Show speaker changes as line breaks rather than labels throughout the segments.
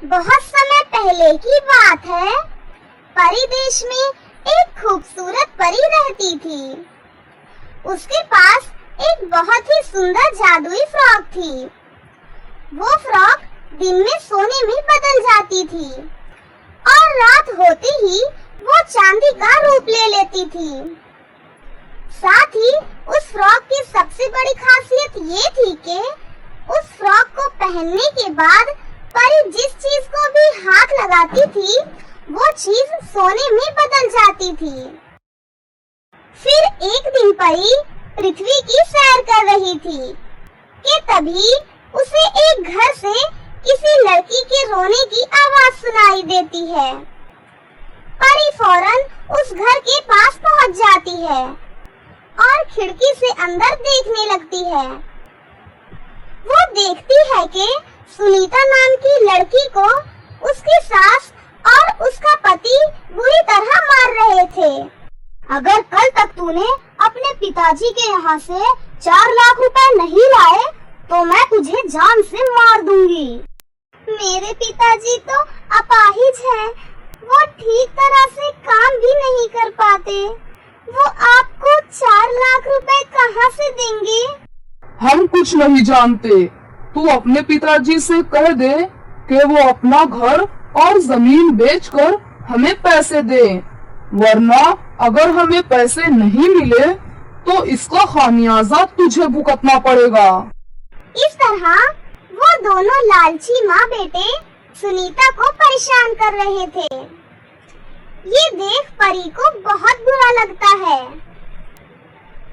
बहुत समय पहले की बात है। परी देश में एक खूबसूरत परी रहती थी। उसके पास एक बहुत ही सुंदर जादुई फ्रॉक थी। वो फ्रॉक दिन में सोने में बदल जाती थी और रात होते ही वो चांदी का रूप ले लेती थी। साथ ही उस फ्रॉक की सबसे बड़ी खासियत ये थी कि उस फ्रॉक को पहनने के बाद परी जिस चीज को भी हाथ लगाती थी वो चीज सोने में बदल जाती थी। फिर एक दिन परी पृथ्वी की सैर कर रही थी कि तभी उसे एक घर से किसी लड़की के रोने की आवाज सुनाई देती है। परी फौरन उस घर के पास पहुंच जाती है और खिड़की से अंदर देखने लगती है। वो देखती है कि सुनीता नाम की लड़की को उसकी सास और उसका पति बुरी तरह मार रहे थे।
अगर कल तक तूने अपने पिताजी के यहाँ से 4 लाख रुपए नहीं लाए तो मैं तुझे जान से मार दूंगी।
मेरे पिताजी तो अपाहिज हैं। वो ठीक तरह से काम भी नहीं कर पाते। वो आपको 4 लाख रुपए कहाँ से देंगे?
हम कुछ नहीं जानते। तू अपने पिताजी से कह दे कि वो अपना घर और जमीन बेचकर हमें पैसे दे, वरना अगर हमें पैसे नहीं मिले तो इसका खामियाजा तुझे भुगतना पड़ेगा।
इस तरह वो दोनों लालची माँ बेटे सुनीता को परेशान कर रहे थे। ये देख परी को बहुत बुरा लगता है।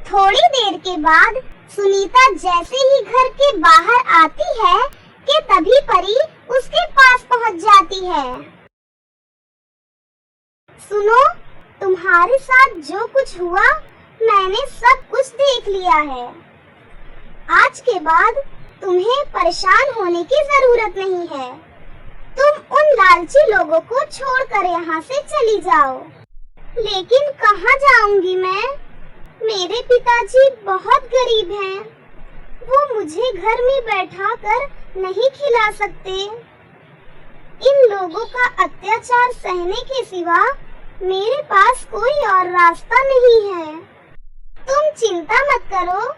थोड़ी देर के बाद सुनीता जैसे ही घर के बाहर आती है कि तभी परी उसके पास पहुंच जाती है। सुनो, तुम्हारे साथ जो कुछ हुआ मैंने सब कुछ देख लिया है। आज के बाद तुम्हें परेशान होने की जरूरत नहीं है। तुम उन लालची लोगों को छोड़कर यहाँ से चली जाओ। लेकिन कहाँ जाऊंगी मैं? मेरे पिताजी बहुत गरीब हैं। वो मुझे घर में बैठाकर नहीं खिला सकते। इन लोगों का अत्याचार सहने के सिवा मेरे पास कोई और रास्ता नहीं है। तुम चिंता मत करो,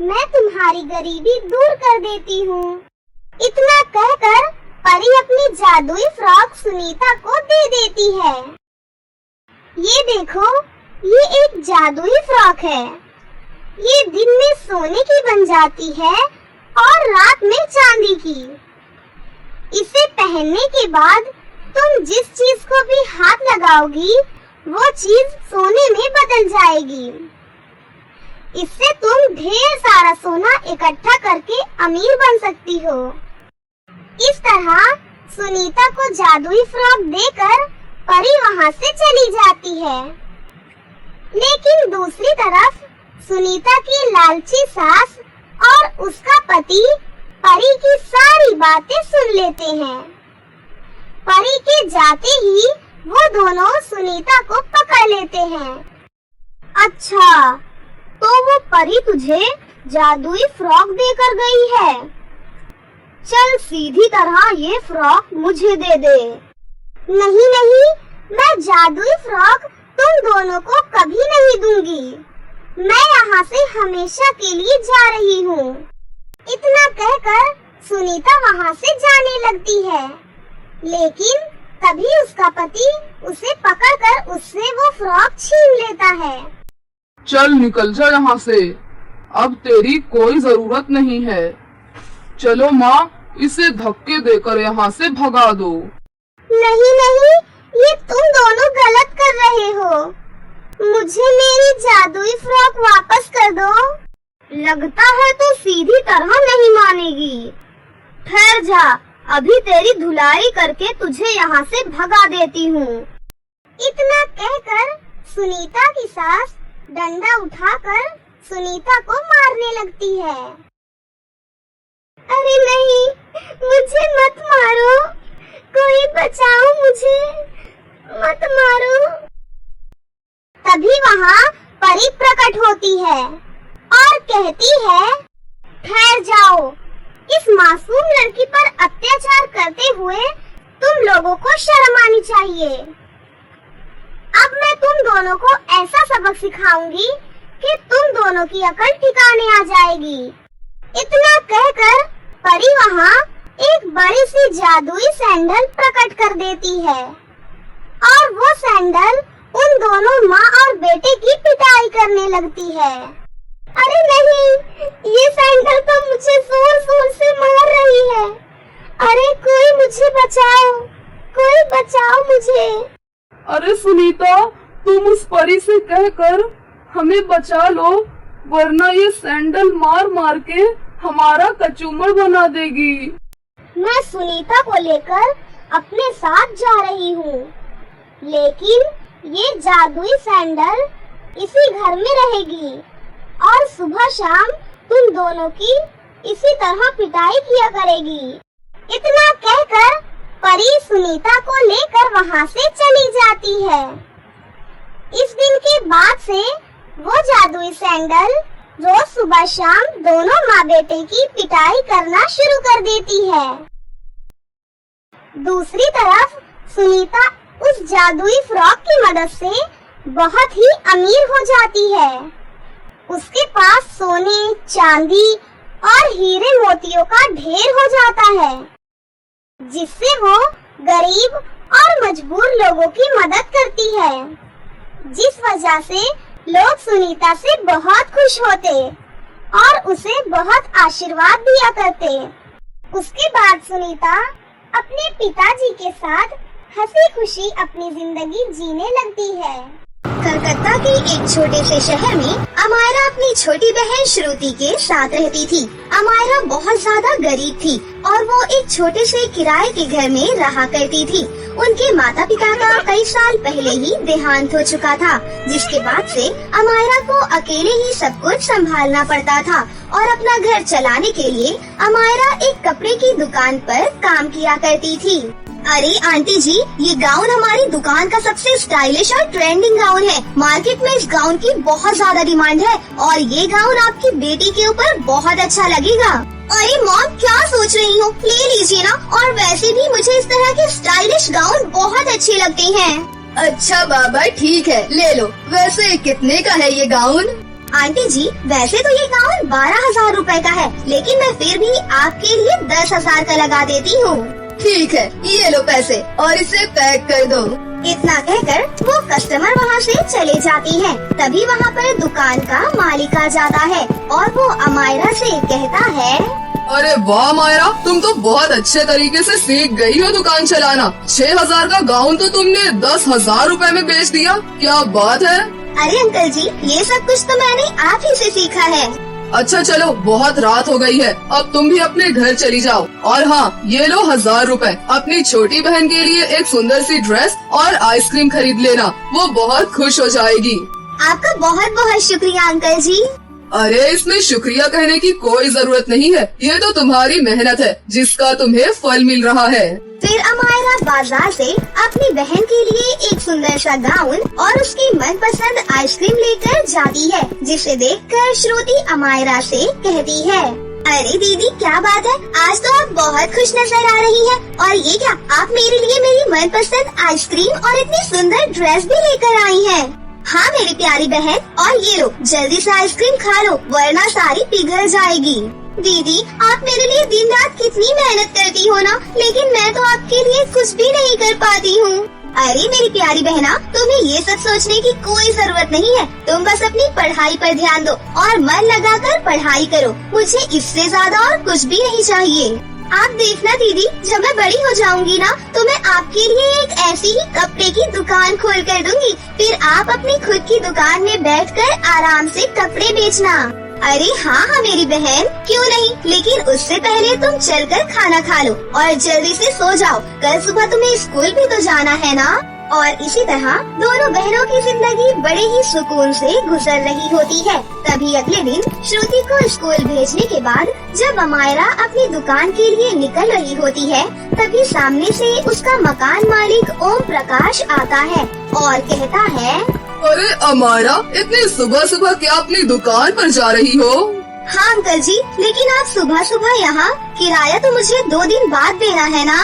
मैं तुम्हारी गरीबी दूर कर देती हूँ। इतना कहकर परी अपनी जादुई फ्रॉक सुनीता को दे देती है। ये देखो, ये एक जादुई फ्रॉक है। ये दिन में सोने की बन जाती है और रात में चांदी की। इसे पहनने के बाद तुम जिस चीज को भी हाथ लगाओगी वो चीज सोने में बदल जाएगी। इससे तुम ढेर सारा सोना इकट्ठा करके अमीर बन सकती हो। इस तरह सुनीता को जादुई फ्रॉक देकर परी वहाँ से चली जाती है। लेकिन दूसरी तरफ सुनीता की लालची सास और उसका पति परी की सारी बातें सुन लेते हैं। परी के जाते ही वो दोनों सुनीता को पकड़ लेते हैं।
अच्छा, तो वो परी तुझे जादुई फ्रॉक देकर गई है। चल सीधी तरह ये फ्रॉक मुझे दे दे।
नहीं नहीं, मैं जादुई फ्रॉक तुम दोनों को कभी नहीं दूंगी। मैं यहाँ से हमेशा के लिए जा रही हूँ। इतना कहकर सुनीता वहाँ से जाने लगती है। लेकिन तभी उसका पति उसे पकड़कर उससे वो फ्रॉक छीन लेता है।
चल निकल जा यहाँ से, अब तेरी कोई जरूरत नहीं है। चलो माँ, इसे धक्के देकर यहाँ से भगा दो।
नहीं नहीं, ये तुम दोनों गलत कर रहे हो। मुझे मेरी जादुई फ्रॉक वापस कर दो।
लगता है तू सीधी तरह नहीं मानेगी। ठहर जा, अभी तेरी धुलाई करके तुझे यहाँ से भगा देती हूँ।
इतना कहकर सुनीता की सास डंडा उठाकर सुनीता को मारने लगती है। अरे नहीं, मुझे मत मारो, कोई बचाओ मुझे, मत मारो। तभी वहाँ परी प्रकट होती है और कहती है, ठहर जाओ। इस मासूम लड़की पर अत्याचार करते हुए लोगों को शर्म आनी चाहिए। अब मैं तुम दोनों को ऐसा सबक सिखाऊंगी कि तुम दोनों की अकल ठिकाने आ जाएगी। इतना कहकर परी वहाँ एक बड़ी सी जादुई सैंडल प्रकट कर देती है और वो सैंडल उन दोनों माँ और बेटे की पिटाई करने लगती है। अरे नहीं, ये सैंडल तो मुझे जोर जोर से मार रही है। अरे कोई मुझे बचाओ, कोई बचाओ मुझे।
अरे सुनीता, तुम उस परी से कहकर हमें बचा लो, वरना ये सैंडल मार मार के हमारा कचूमर बना देगी।
मैं सुनीता को लेकर अपने साथ जा रही हूँ, लेकिन ये जादुई सैंडल इसी घर में रहेगी और सुबह शाम तुम दोनों की इसी तरह पिटाई किया करेगी। इतना कहकर परी सुनीता को लेकर वहाँ से चली जाती है। इस दिन के बाद से वो जादुई सैंडल रोज सुबह शाम दोनों माँ बेटे की पिटाई करना शुरू कर देती है। दूसरी तरफ सुनीता उस जादुई फ्रॉक की मदद से बहुत ही अमीर हो जाती है। उसके पास सोने, चांदी और हीरे मोतियों का ढेर हो जाता है, जिससे वो गरीब और मजबूर लोगों की मदद करती है, जिस वजह से लोग सुनीता से बहुत खुश होते और उसे बहुत आशीर्वाद दिया करते। उसके बाद सुनीता अपने पिताजी के साथ हंसी खुशी अपनी जिंदगी जीने लगती है।
कलकत्ता के एक छोटे से शहर में अमायरा अपनी छोटी बहन श्रुति के साथ रहती थी। अमायरा बहुत ज्यादा गरीब थी और वो एक छोटे से किराए के घर में रहा करती थी। उनके माता पिता का कई साल पहले ही देहांत हो चुका था, जिसके बाद से अमायरा को अकेले ही सब कुछ संभालना पड़ता था और अपना घर चलाने के लिए अमायरा एक कपड़े की दुकान पर काम किया करती थी। अरे आंटी जी, ये गाउन हमारी दुकान का सबसे स्टाइलिश और ट्रेंडिंग गाउन है। मार्केट में इस गाउन की बहुत ज्यादा डिमांड है और ये गाउन आपकी बेटी के ऊपर बहुत अच्छा लगेगा। अरे मॉम, क्या सोच रही हो, ले लीजिए ना। और वैसे भी मुझे इस तरह के स्टाइलिश गाउन बहुत अच्छे लगते हैं।
अच्छा बाबा, ठीक है, ले लो। वैसे कितने का है ये गाउन?
आंटी जी, वैसे तो ये गाउन 12,000 रूपए का है, लेकिन मैं फिर भी आपके लिए 10,000 का लगा देती हूँ।
ठीक है, ये लो पैसे और इसे पैक कर दो।
इतना कहकर वो कस्टमर वहाँ से चले जाती है। तभी वहाँ पर दुकान का मालिक आ जाता है और वो अमायरा से कहता है,
अरे वाह मायरा, तुम तो बहुत अच्छे तरीके से सीख गई हो दुकान चलाना। 6,000 का गाउन तो तुमने 10,000 रूपए में बेच दिया, क्या बात है।
अरे अंकल जी, ये सब कुछ तो मैंने आप ही से सीखा है।
अच्छा चलो, बहुत रात हो गई है, अब तुम भी अपने घर चली जाओ। और हाँ, ये लो 1,000 रूपए। अपनी छोटी बहन के लिए एक सुंदर सी ड्रेस और आइसक्रीम खरीद लेना, वो बहुत खुश हो जाएगी।
आपका बहुत बहुत शुक्रिया अंकल जी।
अरे इसमें शुक्रिया कहने की कोई जरूरत नहीं है, ये तो तुम्हारी मेहनत है जिसका तुम्हें फल मिल रहा है।
फिर अमायरा बाजार से अपनी बहन के लिए एक सुंदर सा गाउन और उसकी मनपसंद आइसक्रीम लेकर जाती है, जिसे देखकर श्रुति अमायरा से कहती है, अरे दीदी, क्या बात है, आज तो आप बहुत खुश नजर आ रही हैं। और ये क्या, आप मेरे लिए मेरी मनपसंद आइसक्रीम और इतनी सुंदर ड्रेस भी लेकर आई हैं। हाँ मेरी प्यारी बहन, और ये लो, जल्दी से आइसक्रीम खा लो, वरना सारी पिघल जाएगी। दीदी, आप मेरे लिए दिन रात कितनी मेहनत करती हो ना, लेकिन मैं तो आपके लिए कुछ भी नहीं कर पाती हूँ। अरे मेरी प्यारी बहना, तुम्हें ये सब सोचने की कोई जरूरत नहीं है। तुम बस अपनी पढ़ाई पर ध्यान दो और मन लगाकर पढ़ाई करो। मुझे इससे ज्यादा और कुछ भी नहीं चाहिए। आप देखना दीदी, जब मैं बड़ी हो जाऊंगी ना, तो मैं आपके लिए एक ऐसी ही कपड़े की दुकान खोल कर दूंगी। फिर आप अपनी खुद की दुकान में बैठकर आराम से कपड़े बेचना। अरे हाँ मेरी बहन, क्यों नहीं, लेकिन उससे पहले तुम चलकर खाना खा लो और जल्दी से सो जाओ। कल सुबह तुम्हें स्कूल भी तो जाना है ना। और इसी तरह दोनों बहनों की जिंदगी बड़े ही सुकून से गुजर रही होती है। तभी अगले दिन श्रुति को स्कूल भेजने के बाद जब अमायरा अपनी दुकान के लिए निकल रही होती है, तभी सामने से उसका मकान मालिक ओम प्रकाश आता है और कहता है,
अरे अमायरा, इतनी सुबह सुबह क्या अपनी दुकान पर जा रही हो?
हाँ अंकल जी, लेकिन आप सुबह सुबह यहाँ, किराया तो मुझे 2 दिन बाद देना है ना।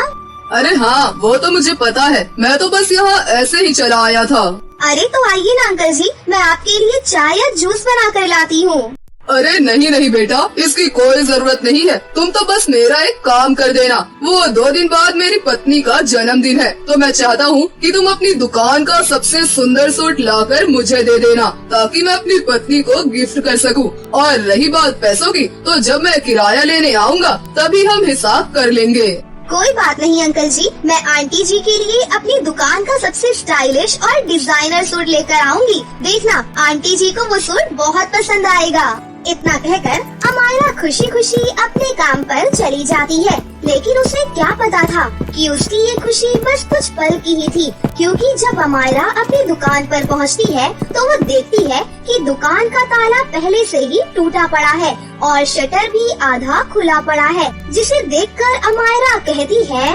अरे हाँ, वो तो मुझे पता है, मैं तो बस यहाँ ऐसे ही चला आया था।
अरे तो आइए ना अंकल जी, मैं आपके लिए चाय या जूस बना कर लाती हूँ।
अरे नहीं नहीं बेटा, इसकी कोई जरूरत नहीं है। तुम तो बस मेरा एक काम कर देना। वो 2 दिन बाद मेरी पत्नी का जन्मदिन है, तो मैं चाहता हूँ कि तुम अपनी दुकान का सबसे सुंदर सूट लाकर मुझे दे देना, ताकि मैं अपनी पत्नी को गिफ्ट कर सकूँ। और रही बात पैसों की, तो जब मैं किराया लेने आऊँगा तभी हम हिसाब कर लेंगे।
कोई बात नहीं अंकल जी, मैं आंटी जी के लिए अपनी दुकान का सबसे स्टाइलिश और डिजाइनर सूट लेकर आऊंगी। देखना आंटी जी को वो सूट बहुत पसंद आएगा। इतना कहकर अमायरा खुशी खुशी अपने काम पर चली जाती है, लेकिन उसे क्या पता था कि उसकी ये खुशी बस कुछ पल की ही थी, क्योंकि जब अमायरा अपनी दुकान पर पहुंचती है तो वो देखती है कि दुकान का ताला पहले से ही टूटा पड़ा है और शटर भी आधा खुला पड़ा है, जिसे देखकर अमायरा कहती है,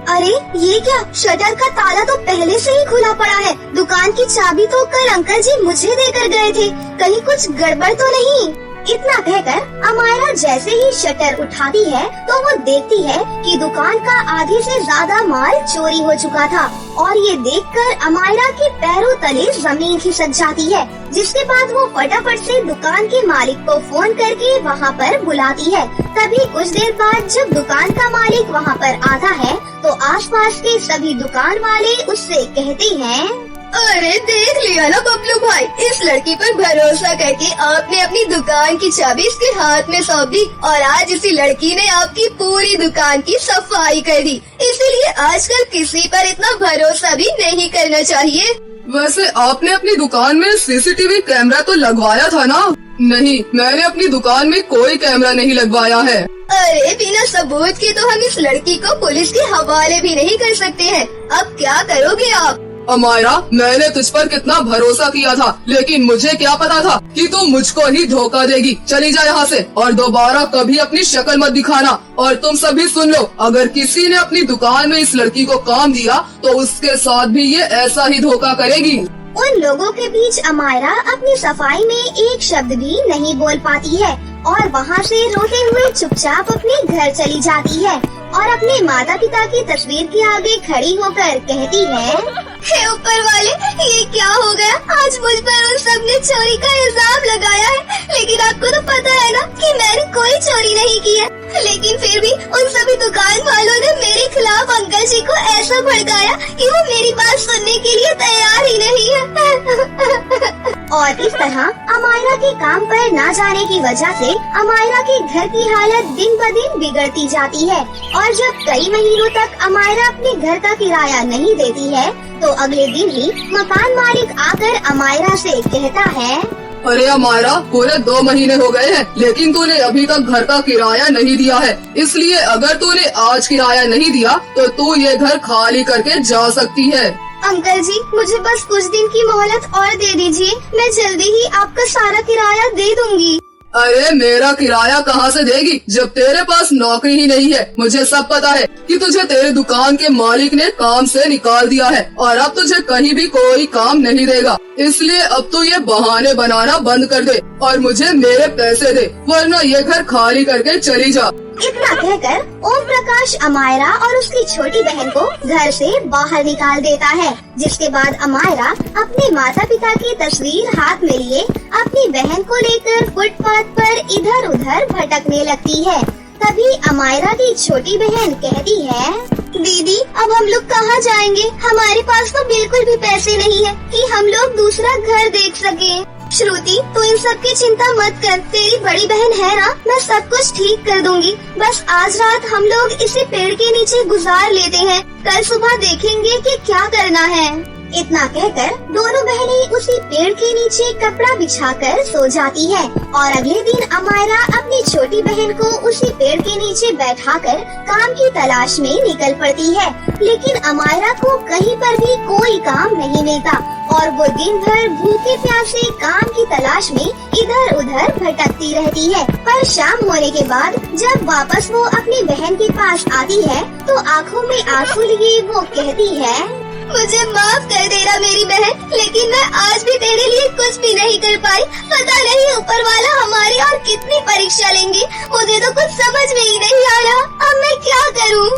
अरे ये क्या, शटर का ताला तो पहले से ही खुला पड़ा है। दुकान की चाबी तो कल अंकल जी मुझे देकर गए थे, कहीं कुछ गड़बड़ तो नहीं। इतना कहकर अमायरा जैसे ही शटर उठाती है तो वो देखती है कि दुकान का आधे से ज्यादा माल चोरी हो चुका था, और ये देखकर अमायरा के पैरों तले जमीन खिसक जाती है, जिसके बाद वो फटाफट से दुकान के मालिक को फोन करके वहाँ पर बुलाती है। तभी कुछ देर बाद जब दुकान का मालिक वहाँ पर आता है तो आसपास के सभी दुकान वाले उससे कहते हैं,
अरे देख लिया ना बबलू भाई, इस लड़की पर भरोसा करके आपने अपनी दुकान की चाबी इसके हाथ में सौंप दी और आज इसी लड़की ने आपकी पूरी दुकान की सफाई कर दी। इसीलिए आजकल किसी पर इतना भरोसा भी नहीं करना चाहिए।
वैसे आपने अपनी दुकान में सीसीटीवी कैमरा तो लगवाया था ना? नहीं, मैंने अपनी दुकान में कोई कैमरा नहीं लगवाया है।
अरे बिना सबूत के तो हम इस लड़की को पुलिस के हवाले भी नहीं कर सकते हैं। अब क्या करोगे आप?
अमायरा, मैंने तुझ पर कितना भरोसा किया था, लेकिन मुझे क्या पता था कि तू मुझको ही धोखा देगी। चली जा यहाँ से और दोबारा कभी अपनी शक्ल मत दिखाना। और तुम सभी सुन लो, अगर किसी ने अपनी दुकान में इस लड़की को काम दिया तो उसके साथ भी ये ऐसा ही धोखा करेगी।
उन लोगों के बीच अमायरा अपनी सफाई में एक शब्द भी नहीं बोल पाती है और वहाँ से रोते हुए चुपचाप अपने घर चली जाती है और अपने माता पिता की तस्वीर के आगे खड़ी होकर कहती है,
हे ऊपर वाले, ये क्या हो गया? आज मुझ पर उन सब ने चोरी का इल्जाम लगाया है, लेकिन आपको तो पता है ना कि मैंने कोई चोरी नहीं की है। लेकिन फिर भी उन सभी दुकान वालों ने मेरे खिलाफ अंकल जी को ऐसा भड़काया कि वो मेरी बात सुनने के लिए तैयार ही नहीं है।
और इस तरह अमायरा के काम पर न जाने की वजह से अमायरा के घर की हालत दिन ब दिन बिगड़ती जाती है और जब कई महीनों तक अमायरा अपने घर का किराया नहीं देती है तो अगले दिन ही मकान मालिक आकर अमायरा से कहता है,
अरे अमायरा, पूरे 2 महीने हो गए हैं, लेकिन तूने अभी तक घर का किराया नहीं दिया है। इसलिए अगर तूने आज किराया नहीं दिया तो तू ये घर खाली करके जा सकती है।
अंकल जी, मुझे बस कुछ दिन की मोहलत और दे दीजिए, मैं जल्दी ही आपका सारा किराया दे दूंगी।
अरे मेरा किराया कहाँ से देगी जब तेरे पास नौकरी ही नहीं है। मुझे सब पता है कि तुझे तेरे दुकान के मालिक ने काम से निकाल दिया है और अब तुझे कहीं भी कोई काम नहीं देगा। इसलिए अब तू ये बहाने बनाना बंद कर दे और मुझे मेरे पैसे दे, वरना ये घर खाली करके चली जा।
इतना कहकर ओम प्रकाश अमायरा और उसकी छोटी बहन को घर से बाहर निकाल देता है, जिसके बाद अमायरा अपने माता पिता की तस्वीर हाथ में लिए अपनी बहन को लेकर फुटपाथ पर इधर उधर भटकने लगती है। तभी अमायरा की छोटी बहन कहती है, दीदी अब हम लोग कहाँ जाएंगे? हमारे पास तो बिल्कुल भी पैसे नहीं है कि हम लोग दूसरा घर देख सके। श्रुति, तू इन सब की चिंता मत कर, तेरी बड़ी बहन है ना, मैं सब कुछ ठीक कर दूंगी। बस आज रात हम लोग इसी पेड़ के नीचे गुजार लेते हैं, कल सुबह देखेंगे कि क्या करना है। इतना कहकर दोनों बहनें उसी पेड़ के नीचे कपड़ा बिछाकर सो जाती है और अगले दिन अमायरा अपनी छोटी बहन को उसी पेड़ के नीचे बैठाकर काम की तलाश में निकल पड़ती है, लेकिन अमायरा को कहीं पर भी कोई काम नहीं मिलता और वो दिन भर भूखे प्यासे काम की तलाश में इधर उधर भटकती रहती है। पर शाम होने के बाद जब वापस वो अपनी बहन के पास आती है तो आँखों में आंसू लिए वो कहती है,
मुझे माफ कर देना मेरी बहन, लेकिन मैं आज भी तेरे लिए कुछ भी नहीं कर पाई। पता नहीं ऊपर वाला हमारी और कितनी परीक्षा लेंगे, मुझे तो कुछ समझ में ही नहीं आ रहा। अब मैं क्या करूं?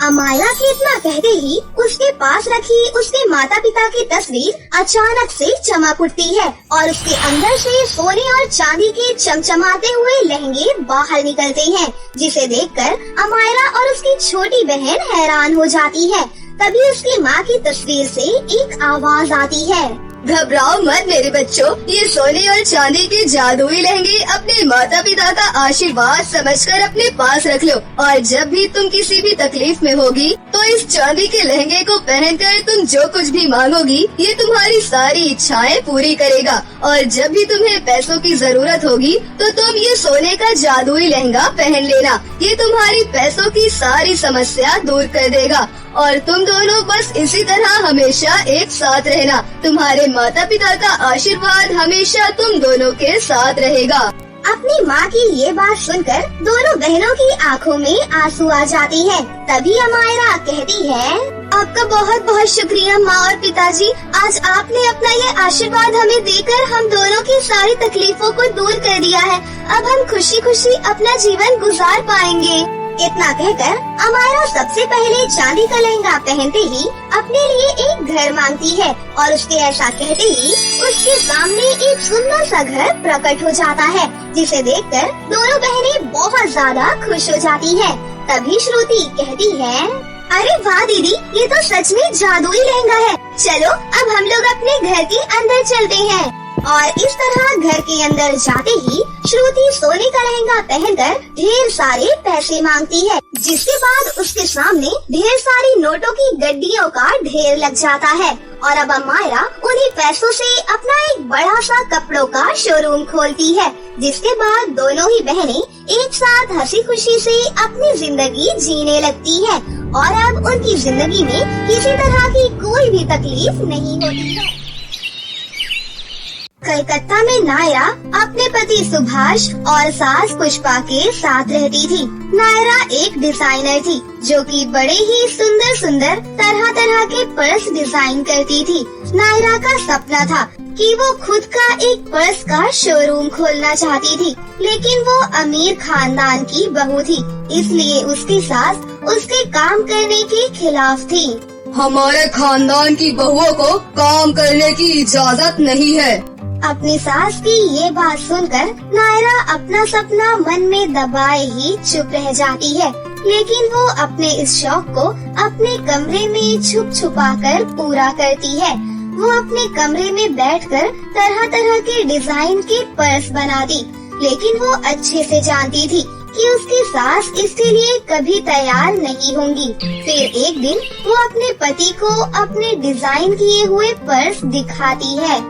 अमायरा के इतना कहते ही उसके पास रखी उसके माता पिता की तस्वीर अचानक से चमक उठती है और उसके अंदर से सोने और चांदी के चमचमाते हुए लहंगे बाहर निकलते हैं, जिसे देखकर अमायरा और उसकी छोटी बहन हैरान हो जाती है। तभी उसकी माँ की तस्वीर से एक आवाज आती है,
घबराओ मत मेरे बच्चों, ये सोने और चांदी के जादुई लहंगे अपने माता पिता का आशीर्वाद समझकर अपने पास रख लो, और जब भी तुम किसी भी तकलीफ में होगी तो इस चांदी के लहंगे को पहनकर तुम जो कुछ भी मांगोगी ये तुम्हारी सारी इच्छाएं पूरी करेगा। और जब भी तुम्हें पैसों की जरूरत होगी तो तुम ये सोने का जादुई लहंगा पहन लेना, ये तुम्हारी पैसों की सारी समस्या दूर कर देगा। और तुम दोनों बस इसी तरह हमेशा एक साथ रहना, तुम्हारे माता पिता का आशीर्वाद हमेशा तुम दोनों के साथ रहेगा।
अपनी माँ की ये बात सुनकर दोनों बहनों की आंखों में आंसू आ जाती है। तभी अमायरा कहती है,
आपका बहुत बहुत शुक्रिया माँ और पिताजी, आज आपने अपना ये आशीर्वाद हमें देकर हम दोनों की सारी तकलीफों को दूर कर दिया है। अब हम खुशी खुशी अपना जीवन गुजार पाएंगे।
इतना कहकर अमायरा सबसे पहले चांदी का लहंगा पहनते ही अपने लिए एक घर मांगती है और उसके ऐसा कहते ही उसके सामने एक सुंदर सा घर प्रकट हो जाता है, जिसे देखकर दोनों बहनें बहुत ज्यादा खुश हो जाती हैं। तभी श्रुति कहती है,
अरे वाह दीदी, ये तो सच में जादुई लहंगा है। चलो अब हम लोग अपने घर के अंदर चलते हैं।
और इस तरह घर के अंदर जाते ही श्रुति सोने का लहंगा पहनकर ढेर सारे पैसे मांगती है, जिसके बाद उसके सामने ढेर सारी नोटों की गड्डियों का ढेर लग जाता है। और अब अमायरा उन्हीं पैसों से अपना एक बड़ा सा कपड़ों का शोरूम खोलती है, जिसके बाद दोनों ही बहनें एक साथ हंसी खुशी से अपनी जिंदगी जीने लगती है और अब उनकी जिंदगी में किसी तरह की कोई भी तकलीफ नहीं होती है। कलकत्ता में नायरा अपने पति सुभाष और सास पुष्पा के साथ रहती थी। नायरा एक डिजाइनर थी जो कि बड़े ही सुंदर सुंदर तरह तरह के पर्स डिजाइन करती थी। नायरा का सपना था कि वो खुद का एक पर्स का शोरूम खोलना चाहती थी, लेकिन वो अमीर खानदान की बहू थी, इसलिए उसकी सास उसके काम करने के खिलाफ थी।
हमारे खानदान की बहुओं को काम करने की इजाजत नहीं है।
अपनी सास की ये बात सुनकर नायरा अपना सपना मन में दबाए ही चुप रह जाती है, लेकिन वो अपने इस शौक को अपने कमरे में छुप छुपा कर पूरा करती है। वो अपने कमरे में बैठकर तरह तरह के डिजाइन के पर्स बनाती, लेकिन वो अच्छे से जानती थी कि उसकी सास इसके लिए कभी तैयार नहीं होंगी। फिर एक दिन वो अपने पति को अपने डिजाइन किए हुए पर्स दिखाती है।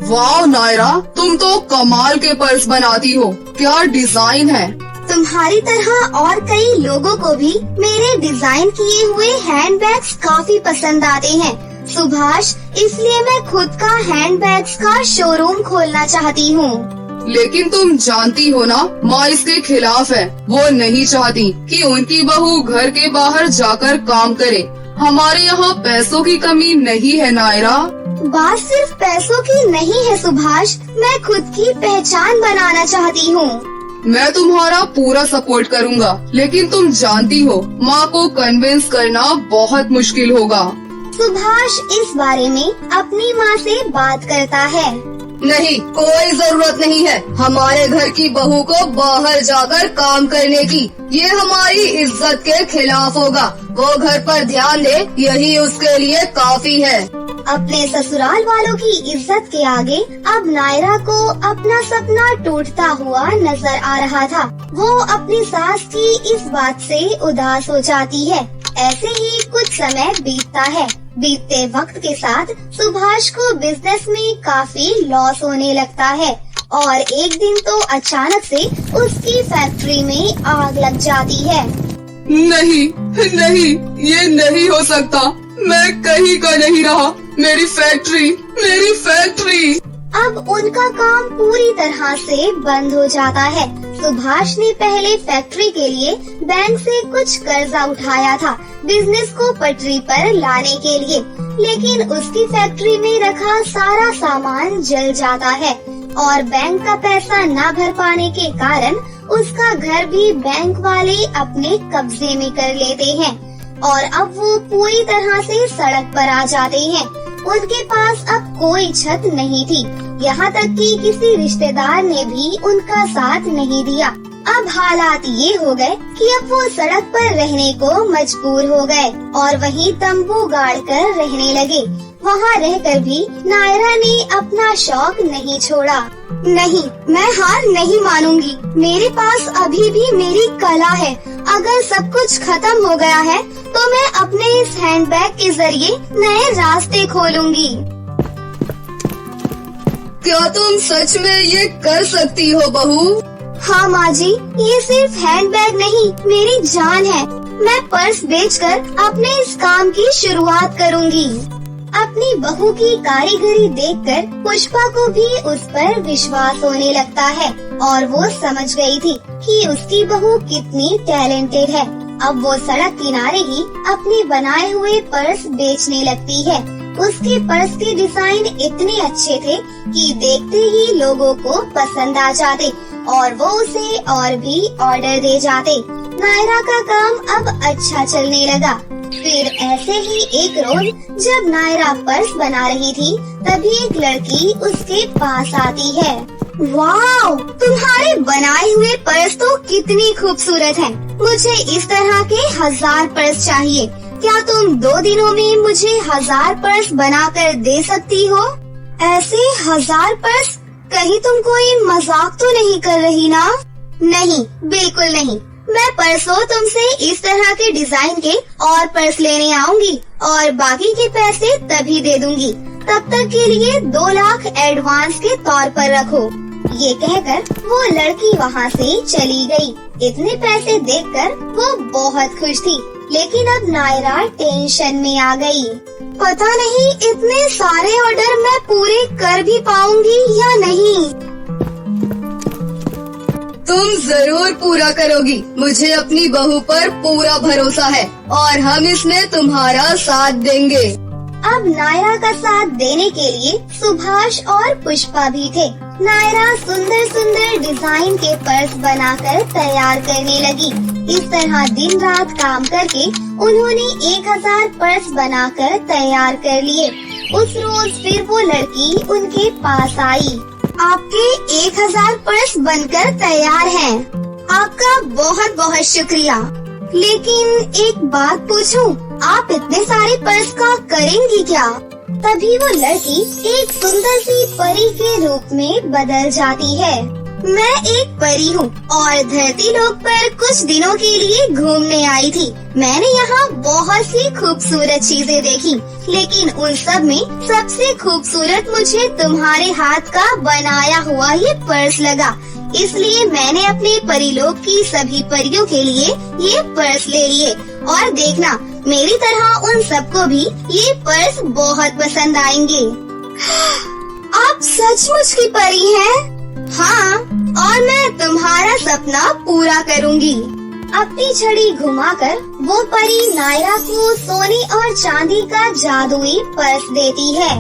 वाह नायरा, तुम तो कमाल के पर्स बनाती हो, क्या डिजाइन है।
तुम्हारी तरह और कई लोगों को भी मेरे डिजाइन किए हुए हैंडबैग्स काफी पसंद आते हैं सुभाष, इसलिए मैं खुद का हैंडबैग्स का शोरूम खोलना चाहती हूँ।
लेकिन तुम जानती हो ना, माँ इसके खिलाफ है। वो नहीं चाहती कि उनकी बहू घर के बाहर जाकर काम करे। हमारे यहाँ पैसों की कमी नहीं है नायरा।
बात सिर्फ पैसों की नहीं है सुभाष, मैं खुद की पहचान बनाना चाहती हूँ।
मैं तुम्हारा पूरा सपोर्ट करूँगा, लेकिन तुम जानती हो माँ को कन्विंस करना बहुत मुश्किल होगा।
सुभाष इस बारे में अपनी माँ से बात करता है।
नहीं, कोई जरूरत नहीं है हमारे घर की बहू को बाहर जाकर काम करने की। ये हमारी इज्जत के खिलाफ होगा। वो घर पर ध्यान दे, यही उसके लिए काफी है।
अपने ससुराल वालों की इज्जत के आगे अब नायरा को अपना सपना टूटता हुआ नजर आ रहा था। वो अपनी सास की इस बात से उदास हो जाती है। ऐसे ही कुछ समय बीतता है। बीतते वक्त के साथ सुभाष को बिजनेस में काफी लॉस होने लगता है और एक दिन तो अचानक से उसकी फैक्ट्री में आग लग जाती है।
नहीं नहीं, ये नहीं हो सकता। मैं कहीं का नहीं रहा। मेरी फैक्ट्री।
अब उनका काम पूरी तरह से बंद हो जाता है। सुभाष ने पहले फैक्ट्री के लिए बैंक से कुछ कर्जा उठाया था बिजनेस को पटरी पर लाने के लिए, लेकिन उसकी फैक्ट्री में रखा सारा सामान जल जाता है और बैंक का पैसा न भर पाने के कारण उसका घर भी बैंक वाले अपने कब्जे में कर लेते हैं। और अब वो पूरी तरह से सड़क पर आ जाते हैं। उनके पास अब कोई छत नहीं थी, यहाँ तक कि किसी रिश्तेदार ने भी उनका साथ नहीं दिया। अब हालात ये हो गए कि अब वो सड़क पर रहने को मजबूर हो गए और वहीं तंबू गाड़ कर रहने लगे। वहाँ रहकर भी नायरा ने अपना शौक नहीं छोड़ा। नहीं, मैं हार नहीं मानूंगी। मेरे पास अभी भी मेरी कला है। अगर सब कुछ खत्म हो गया है तो मैं अपने इस हैंडबैग के जरिए नए रास्ते खोलूंगी।
क्या तुम सच में ये कर सकती हो बहू?
हाँ माँ जी, ये सिर्फ हैंडबैग नहीं, मेरी जान है। मैं पर्स बेचकर अपने इस काम की शुरुआत करूँगी। अपनी बहू की कारीगरी देखकर पुष्पा को भी उस पर विश्वास होने लगता है और वो समझ गई थी कि उसकी बहू कितनी टैलेंटेड है। अब वो सड़क किनारे ही अपने बनाए हुए पर्स बेचने लगती है। उसके पर्स के डिजाइन इतने अच्छे थे कि देखते ही लोगों को पसंद आ जाते और वो उसे और भी ऑर्डर दे जाते। नायरा का काम अब अच्छा चलने लगा। फिर ऐसे ही एक रोज जब नायरा पर्स बना रही थी, तभी एक लड़की उसके पास आती है। वाओ, तुम्हारे बनाए हुए पर्स तो कितनी खूबसूरत हैं। मुझे इस तरह के 1000 पर्स चाहिए। क्या तुम 2 दिनों में मुझे 1000 पर्स बनाकर दे सकती हो? ऐसे 1000 पर्स? कहीं तुम कोई मजाक तो नहीं कर रही ना? नहीं, बिल्कुल नहीं। मैं परसों तुमसे इस तरह के डिजाइन के और पर्स लेने आऊंगी और बाकी के पैसे तभी दे दूंगी। तब तक के लिए 2 लाख एडवांस के तौर पर रखो। ये कहकर वो लड़की वहाँ से चली गई। इतने पैसे देखकर वो बहुत खुश थी, लेकिन अब नायरा टेंशन में आ गई। पता नहीं इतने सारे ऑर्डर मैं पूरे कर भी पाऊंगी या नहीं।
तुम जरूर पूरा करोगी। मुझे अपनी बहू पर पूरा भरोसा है और हम इसमें तुम्हारा साथ देंगे।
अब नायरा का साथ देने के लिए सुभाष और पुष्पा भी थे। नायरा सुंदर सुंदर डिजाइन के पर्स बनाकर तैयार करने लगी। इस तरह दिन रात काम करके उन्होंने 1000 पर्स बनाकर तैयार कर लिए। उस रोज फिर वो लड़की उनके पास आई। आपके 1000 पर्स बनकर तैयार हैं। आपका बहुत बहुत शुक्रिया। लेकिन एक बात पूछूं, आप इतने सारे पर्स का करेंगी क्या? तभी वो लड़की एक सुंदर सी परी के रूप में बदल जाती है। मैं एक परी हूँ और धरती लोक पर कुछ दिनों के लिए घूमने आई थी। मैंने यहाँ बहुत सी खूबसूरत चीजें देखी, लेकिन उन सब में सबसे खूबसूरत मुझे तुम्हारे हाथ का बनाया हुआ ये पर्स लगा। इसलिए मैंने अपने परीलोक की सभी परियों के लिए ये पर्स ले लिए और देखना, मेरी तरह उन सबको भी ये पर्स बहुत पसंद आएंगे। आप सचमुच की परी हैं? हाँ, और मैं तुम्हारा सपना पूरा करूँगी। अपनी छड़ी घुमाकर वो परी नायरा को सोने और चांदी का जादुई पर्स देती है।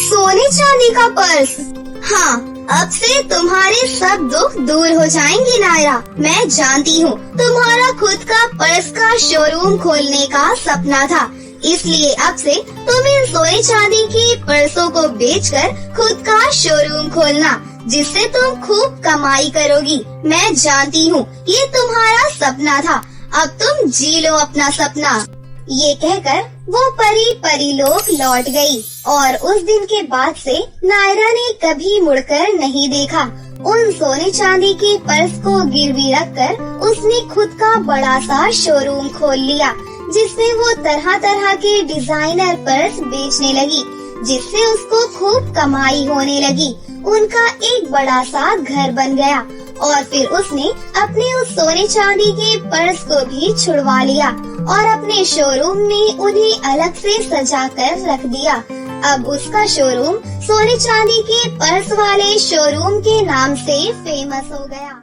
सोने चांदी का पर्स? हाँ, अब से तुम्हारे सब दुख दूर हो जाएंगे नायरा। मैं जानती हूँ तुम्हारा खुद का पर्स का शोरूम खोलने का सपना था, इसलिए अब से तुम इन सोने चांदी के पर्सों को बेचकर खुद का शोरूम खोलना, जिससे तुम खूब कमाई करोगी। मैं जानती हूँ ये तुम्हारा सपना था, अब तुम जी लो अपना सपना। ये कहकर वो परी परीलोक लौट गई और उस दिन के बाद से नायरा ने कभी मुड़कर नहीं देखा। उन सोने चांदी के पर्स को गिरवी रखकर उसने खुद का बड़ा सा शोरूम खोल लिया, जिसमें वो तरह तरह के डिजाइनर पर्स बेचने लगी, जिससे उसको खूब कमाई होने लगी। उनका एक बड़ा सा घर बन गया और फिर उसने अपने उस सोने चांदी के पर्स को भी छुड़वा लिया और अपने शोरूम में उन्हें अलग से सजा कर रख दिया। अब उसका शोरूम सोने चांदी के पर्स वाले शोरूम के नाम से फेमस हो गया।